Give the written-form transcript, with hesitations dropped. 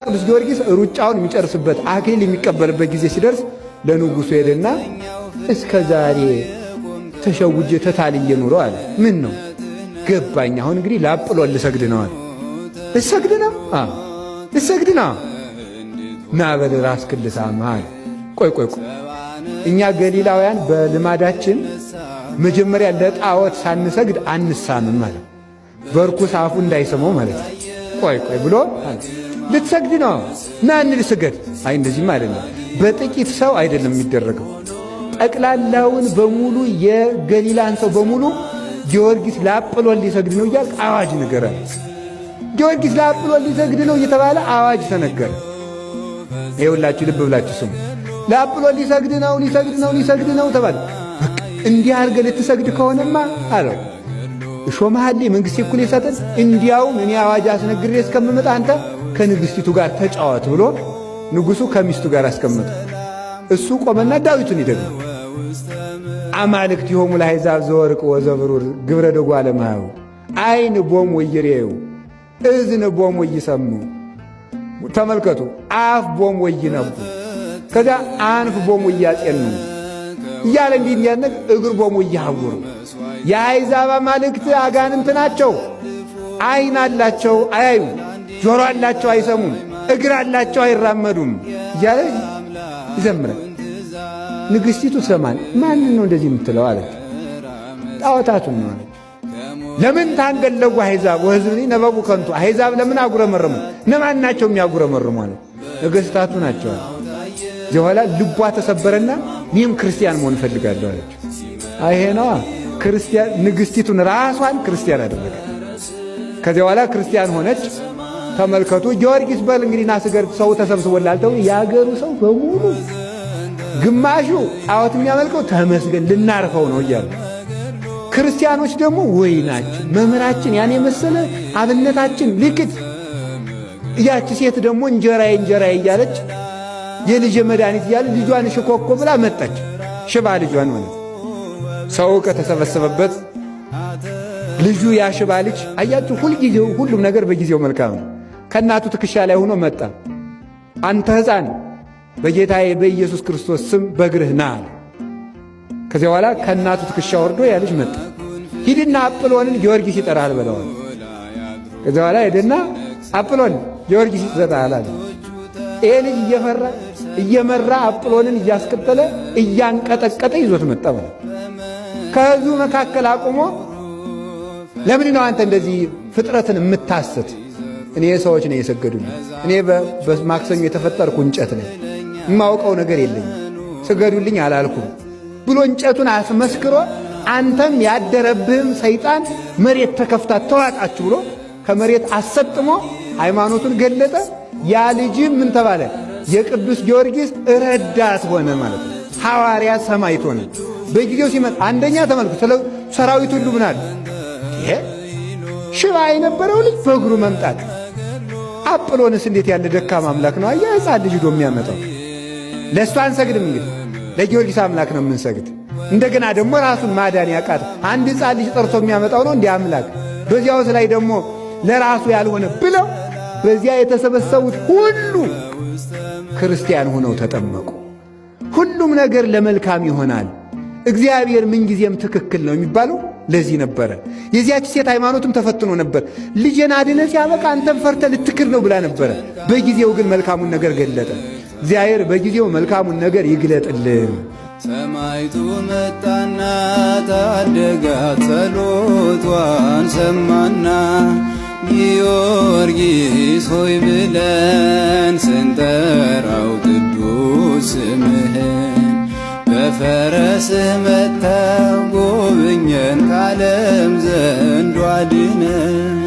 ቅዱስ ጊዮርጊስ ሩጫውን የሚጨርስበት አክሊል የሚቀበልበት ጊዜ ሲደርስ ለንጉሱ ሄደና እስከ ዛሬ ተሸውጄ ተታልዬ ኑሮ አለ። ምን ነው ገባኝ። አሁን እንግዲህ ላጵሎ ልሰግድ ነው አለ። ልሰግድ ነው? አዎ ልሰግድ ነው። ና በል ራስህን ልሳምህ አለ። ቆይ እኛ ገሊላውያን በልማዳችን መጀመሪያ ለጣዖት ሳንሰግድ አንሳምም ማለት በርኩስ አፉ እንዳይሰማው ማለት ነው። ቆይ ብሎ ልትሰግድ ነው? ና እንስገድ። አይ እንደዚህም አይደለም። በጥቂት ሰው አይደለም የሚደረገው። ጠቅላላውን በሙሉ የገሊላን ሰው በሙሉ ጊዮርጊስ ላጵሎ ሊሰግድ ነው እያልክ አዋጅ ንገራል። ጊዮርጊስ ላጵሎ ሊሰግድ ነው እየተባለ አዋጅ ተነገረ። ይኸውላችሁ ልብ ብላችሁ ስሙ። ላጵሎ ሊሰግድ ነው ተባለ። እንዲህ አድርገህ ልትሰግድ ከሆነማ አለው እሾመሃሌ መንግሥቴ እኩል ይሰጥን። እንዲያውም እኔ አዋጅ አስነግሬ እስከምመጣ አንተ ከንግሥቲቱ ጋር ተጫወት ብሎ ንጉሡ ከሚስቱ ጋር አስቀመጠ። እሱ ቆመና ዳዊቱን ይደግም አማልክቲሆሙ ለአሕዛብ ዘወርቅ ወዘብሩር ግብረ ደጓለ እምኀበ ዓይን ቦሙ ወይሬዩ እዝን ቦሙ ወይሰሙ። ተመልከቱ። አፍ ቦሙ ወይነቡ ከዚያ አንፍ ቦሙ ወያጼኑ እያለ እንዲህ እንዲያነቅ እግር ቦሙ ወይሐውሩ። የአሕዛብ አማልክት አጋንንት ናቸው። ዓይን አላቸው አያዩ፣ ጆሮ አላቸው አይሰሙም፣ እግር አላቸው አይራመዱም እያለ ይዘምራል። ንግሥቲቱ ሰማን ማንን ነው እንደዚህ የምትለው አለች። ጣዖታቱን ነው አለች። ለምን ታንገለጉ አሕዛብ ወሕዝብኒ ነበቡ ከንቱ። አሕዛብ ለምን አጉረመረሙ? እነማን ናቸው የሚያጉረመርሙ አለ። ነገሥታቱ ናቸው አለ። እዚህ በኋላ ልቧ ተሰበረና እኔም ክርስቲያን መሆን እፈልጋለሁ አለች። ይሄ ነዋ ክርስቲያን። ንግሥቲቱን ራሷን ክርስቲያን አደረገ። ከዚያ በኋላ ክርስቲያን ሆነች። ተመልከቱ። ጊዮርጊስ በል እንግዲህ ና ስገድ፣ ሰው ተሰብስቦላል ተብሎ የአገሩ ሰው በሙሉ ግማሹ ጣዖት የሚያመልከው ተመስገን ልናርፈው ነው እያሉ፣ ክርስቲያኖች ደግሞ ወይናችን መምህራችን ያን የመሰለ አብነታችን ልክት። ያቺ ሴት ደግሞ እንጀራዬ እያለች የልጅ መድኃኒት እያለ ልጇን ሽኮኮ ብላ መጣች። ሽባ ልጇን ማለት ሰው ከተሰበሰበበት ልጁ ያሽባ ልጅ አያችሁ። ሁልጊዜው ሁሉም ነገር በጊዜው መልካም ነው። ከእናቱ ትከሻ ላይ ሆኖ መጣ። አንተ ሕፃን በጌታዬ በኢየሱስ ክርስቶስ ስም በእግርህ ና አለ። ከዚያ በኋላ ከእናቱ ትከሻ ወርዶ ያ ልጅ መጣ። ሂድና አጵሎንን ጊዮርጊስ ይጠራሃል በለዋል። ከዚያ በኋላ ሄደና አጵሎን ጊዮርጊስ ይጠራሃል አለ። ይሄ ልጅ እየመራ አጵሎንን እያስከተለ እያንቀጠቀጠ ይዞት መጣ። ከሕዝቡ መካከል አቁሞ ለምን ነው አንተ እንደዚህ ፍጥረትን የምታስት? እኔ ሰዎች ነው የሰገዱልኝ። እኔ በማክሰኞ የተፈጠርኩ እንጨት ነኝ፣ የማውቀው ነገር የለኝም፣ ስገዱልኝ አላልኩም ብሎ እንጨቱን አስመስክሮ አንተም ያደረብህም ሰይጣን መሬት ተከፍታ ተዋጣችሁ ብሎ ከመሬት አሰጥሞ ሃይማኖቱን ገለጠ። ያ ልጅም ምን ተባለ? የቅዱስ ጊዮርጊስ ረዳት ሆነ ማለት ነው። ሐዋርያ ሰማዕት ሆነ። በጊዜው ሲመጣ አንደኛ ተመልኩ ሰራዊት ሁሉ ምን አለ? ይሄ ሽባ የነበረው ልጅ በእግሩ መምጣት። አጵሎንስ እንዴት ያለ ደካማ አምላክ ነው! አያ ሕፃን ልጅ ዶ የሚያመጣው። ለእሱ አንሰግድም እንግዲህ ለጊዮርጊስ አምላክ ነው የምንሰግድ። እንደገና ደግሞ ራሱን ማዳን ያቃት አንድ ሕፃን ልጅ ጠርቶ የሚያመጣው ነው እንዲህ አምላክ። በዚያውስ ላይ ደግሞ ለራሱ ያልሆነ ብለው በዚያ የተሰበሰቡት ሁሉ ክርስቲያን ሆነው ተጠመቁ። ሁሉም ነገር ለመልካም ይሆናል። እግዚአብሔር ምንጊዜም ትክክል ነው የሚባለው ለዚህ ነበረ። የዚያች ሴት ሃይማኖትም ተፈትኖ ነበር። ልጄን አድነህ ሲያበቃ አንተም ፈርተህ ልትክር ነው ብላ ነበረ። በጊዜው ግን መልካሙን ነገር ገለጠ። እግዚአብሔር በጊዜው መልካሙን ነገር ይግለጥልን። ሰማይቱ መጣና ታደጋት፣ ጸሎቷን ሰማና ጊዮርጊስ ሆይ ብለን ስንጠራው ቅዱስ ስምህን በፈረስህ መጥተው ጎብኘን ካለም ዘንዱ አድነን።